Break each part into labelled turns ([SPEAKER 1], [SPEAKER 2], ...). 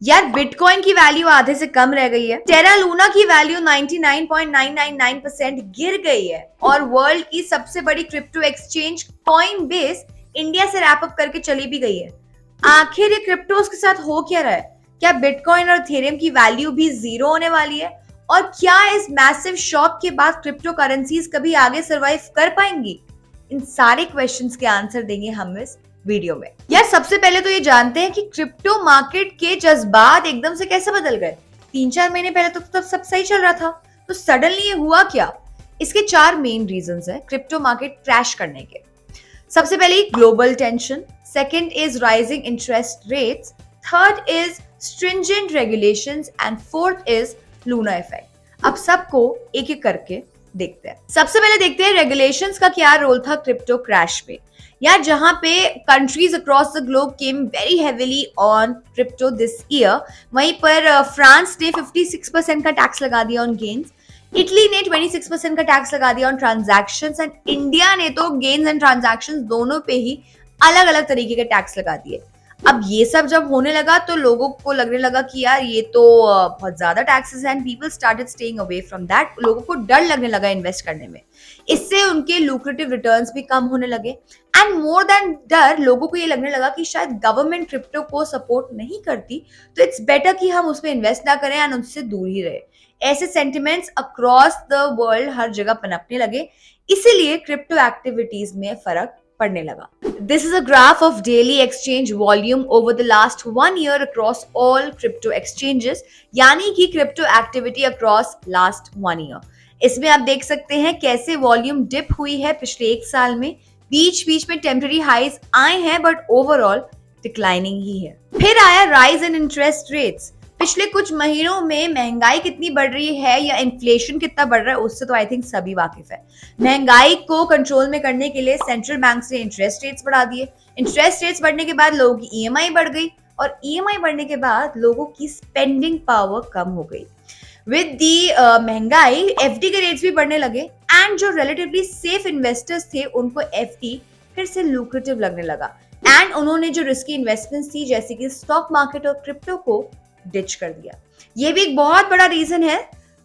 [SPEAKER 1] यार बिटकॉइन की वैल्यू आधे से कम रह गई है, टेरा लूना की वैल्यू 99.999% गिर गई है और वर्ल्ड की सबसे बड़ी crypto exchange coin base India से रैप अप करके चली भी गई है। आखिर ये क्रिप्टोज के साथ हो क्या रहा है? क्या बिटकॉइन और इथेरियम की वैल्यू भी जीरो होने वाली है? और क्या इस मैसिव शॉक के बाद क्रिप्टो करेंसीज कभी आगे सरवाइव कर पाएंगी? इन सारे क्वेश्चंस के आंसर देंगे हम इस वीडियो में। यार सबसे पहले तो ये जानते हैं कि क्रिप्टो मार्केट के जज्बात एकदम से कैसे बदल गए। 3-4 महीने पहले तो सब सही चल रहा था, तो सडनली ये हुआ क्या? इसके 4 मेन रीजंस हैं क्रिप्टो मार्केट क्रैश करने के। सबसे पहले global tension, second is rising interest rates, third is stringent regulations and fourth is Luna effect. अब सबको एक एक करके देखते हैं। सबसे पहले देखते हैं रेगुलेशंस का क्या रोल था क्रिप्टो क्रैश पे। यार जहां पे countries across the globe came very heavily on crypto this year, वहीं पर फ्रांस ने 56% का टैक्स लगा दिया ऑन गेन्स, इटली ने 26% का टैक्स लगा दिया ऑन ट्रांजैक्शंस एंड इंडिया ने तो गेन्स एंड ट्रांजैक्शंस दोनों पे ही अलग अलग तरीके के टैक्स लगा दिए। अब ये सब जब होने लगा तो लोगों को लगने लगा कि यार ये तो बहुत ज्यादा टैक्सेस हैं and people started staying away from that. लोगों को डर लगने लगा इन्वेस्ट करने में, इससे उनके लुक्रेटिव रिटर्न्स भी कम होने लगे एंड मोर देन डर लोगों को ये लगने लगा कि शायद गवर्नमेंट क्रिप्टो को सपोर्ट नहीं करती, तो इट्स बेटर कि हम उसमें इन्वेस्ट ना करें एंड उससे दूर ही रहे। ऐसे सेंटिमेंट्स अक्रॉस द वर्ल्ड हर जगह पनपने लगे, इसीलिए क्रिप्टो एक्टिविटीज में फर्क पड़ने लगा। This is a graph of daily exchange volume over the last 1 year across all crypto exchanges, यानी कि crypto activity across last 1 year। इसमें आप देख सकते हैं कैसे वॉल्यूम डिप हुई है पिछले 1 साल में। बीच बीच में टेम्पररी हाइज आए हैं बट ओवरऑल डिक्लाइनिंग ही है। फिर आया राइज इन इंटरेस्ट रेट्स। पिछले कुछ महीनों में महंगाई कितनी बढ़ रही है या इन्फ्लेशन कितना बढ़ रहा है उससे तो आई थिंक सभी वाकिफ है। महंगाई को कंट्रोल में करने के लिए सेंट्रल बैंक ने इंटरेस्ट रेट्स बढ़ा दिए। इंटरेस्ट रेट्स बढ़ने के बाद लोगों की ईएमआई बढ़ गई और ईएमआई बढ़ने के बाद लोगों की स्पेंडिंग पावर कम हो गई। विद दी महंगाई एफडी के रेट्स भी बढ़ने लगे एंड जो रिलेटिवली सेफ इन्वेस्टर्स थे उनको एफडी फिर से लुक्रेटिव लगने लगा एंड उन्होंने जो रिस्की इन्वेस्टमेंट्स थी जैसे कि स्टॉक मार्केट और क्रिप्टो को डिच कर दिया। ये भी एक बहुत बड़ा रीजन है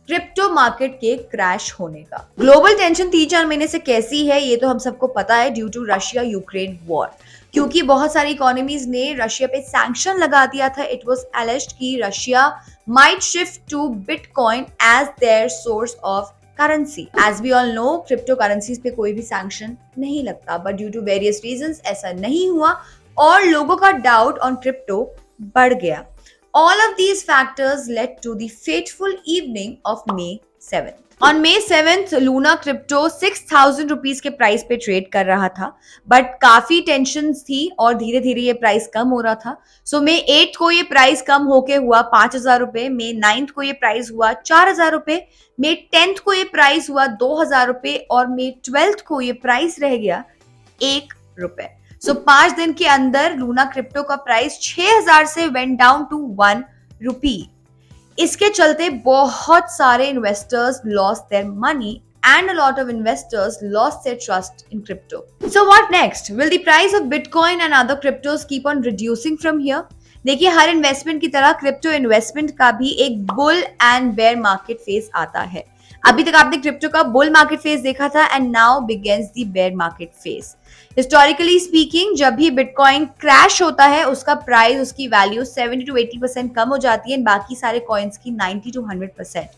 [SPEAKER 1] क्रिप्टो मार्केट के क्रैश होने का। ग्लोबल टेंशन 3-4 महीने से कैसी है ये तो हम सबको पता है, due to Russia Ukraine war. क्योंकि बहुत सारी इकोनॉमीज ने रशिया पे सैंक्शन लगा दिया था। इट वाज एलिज्ड कि Russia might shift to bitcoin as their source of currency. As we all know crypto currencies पे कोई भी सैंक्शन नहीं लगता, but due to various reasons ऐसा नहीं हुआ और लोगों का डाउट ऑन क्रिप्टो बढ़ गया। All of these factors led to the fateful evening of May 7th. On May 7th, Luna Crypto 6,000 rupees के प्राइस पे ट्रेड कर रहा था, बट काफी टेंशन थी और धीरे धीरे ये प्राइस कम हो रहा था। सो May 8th को ये प्राइस कम होके हुआ 5,000 रुपए, May 9th को ये प्राइस हुआ 4,000 रुपए, May 10th को ये प्राइस हुआ 2,000 रुपए और May 12th को ये प्राइस रह गया 1 रुपए। सो 5 दिन के अंदर लूना क्रिप्टो का प्राइस 6,000 से वेंट डाउन टू 1 रुपी। इसके चलते बहुत सारे investors lost their money and a lot of investors lost their trust in crypto. So what next? Will the price of bitcoin and other cryptos keep on reducing from here? देखिए हर investment की तरह crypto investment का भी एक bull and bear market phase आता है। अभी तक आपने क्रिप्टो का बुल मार्केट फेज देखा था and now begins the bear market phase. Historically speaking जब भी बिटकॉइन क्रैश होता है उसका प्राइस, उसकी वैल्यू 70 to 80% कम हो जाती है, बाकी सारे कॉइन्स की 90 to 100%।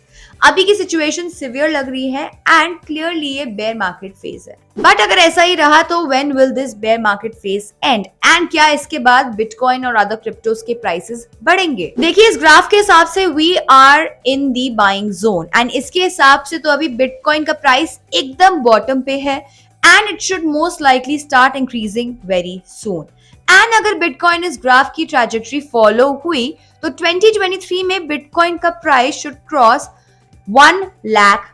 [SPEAKER 1] अभी की सिचुएशन सिवियर लग रही है एंड क्लियरली ये बेयर मार्केट फेज है। बट अगर ऐसा ही रहा तो when will this bear market phase end? And क्या इसके बाद बिटकॉइन और अदर क्रिप्टोज के प्राइसेस बढ़ेंगे? देखिए इस ग्राफ के हिसाब से we are in the buying zone and इसके हिसाब से तो अभी बिटकॉइन का प्राइस एकदम बॉटम पे है and it should most likely start increasing very soon. And अगर बिटकॉइन इस ग्राफ की ट्रैजेक्टरी फॉलो हुई तो 2023 में बिटकॉइन का price should cross $1 lakh.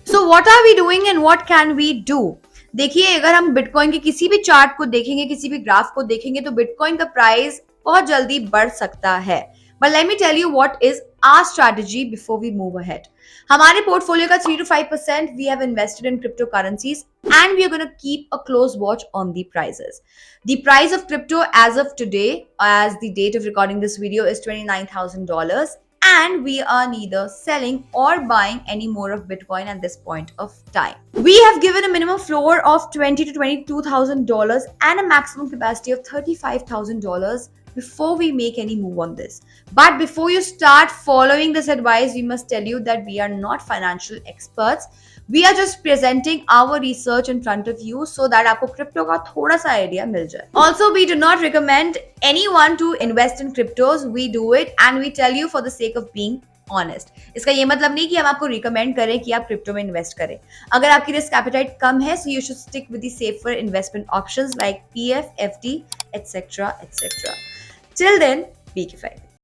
[SPEAKER 1] So what are we doing and what can we do? देखिए अगर हम बिटकॉइन के किसी भी चार्ट को देखेंगे, किसी भी ग्राफ को देखेंगे तो बिटकॉइन का प्राइस बहुत जल्दी बढ़ सकता है। But let me tell you what is our strategy before we move ahead. हमारे portfolio का 3 to 5% we have invested in cryptocurrencies and we are going to keep a close watch on the prices. The price of crypto as of today, as the date of recording this video, is $29,000, and we are neither selling or buying any more of Bitcoin at this point of time. We have given a minimum floor of $20,000 to $22,000 and a maximum capacity of $35,000 before we make any move on this. But before you start following this advice, we must tell you that we are not financial experts. We are just presenting our research in front of you so that आपको crypto का थोड़ा सा idea मिल जाए. Also, we do not recommend anyone to invest in cryptos. We do it and we tell you for the sake of being honest. इसका ये मतलब नहीं कि हम आपको रिकमेंड करें कि आप क्रिप्टो में इन्वेस्ट करें. अगर आपकी रिस्क एपेटाइट कम है, so you should stick with the safer investment options like PF, FD, etcetera etcetera. Till then, be careful.